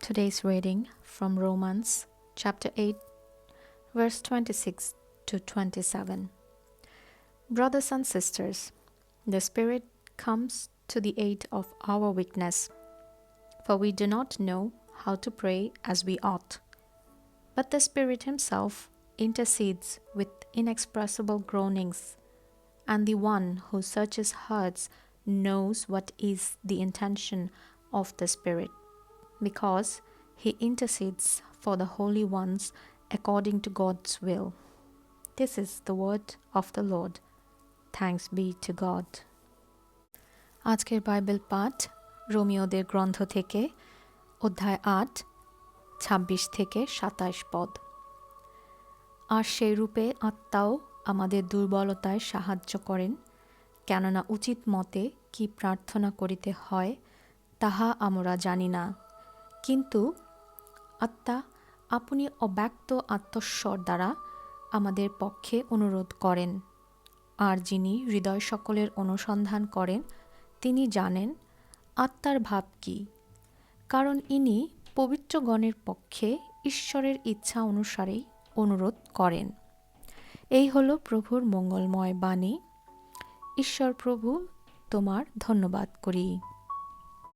Today's reading from Romans chapter 8, verse 26 to 27. Brothers and sisters, the Spirit comes to the aid of our weakness, for we do not know how to pray as we ought. But the Spirit Himself intercedes with inexpressible groanings, and the One who searches hearts knows what is the intention of the Spirit, because He intercedes for the holy ones according to God's will. This is the word of the Lord. Thanks be to God. আজকের Bible পাঠ রোমিওদের গ্রন্থ থেকে অধ্যায় 8, 26 থেকে 27 পদ। আর সেই রূপে আত্মাও আমাদের দুর্বলতায় সাহায্য করেন, কেননা উচিত মতে কি প্রার্থনা করিতে হয় তাহা আমরা জানি না, কিন্তু আত্মা আপনি অব্যক্ত আত্মস্বর দ্বারা আমাদের পক্ষে অনুরোধ করেন। আর যিনি হৃদয় সকলের অনুসন্ধান করেন তিনি জানেন আত্মার ভাব কি, কারণ ইনি পবিত্রগণের পক্ষে ঈশ্বরের ইচ্ছা অনুসারেই অনুরোধ করেন। এই হলো প্রভুর মঙ্গলময় বাণী। ঈশ্বর প্রভু, তোমার ধন্যবাদ করি।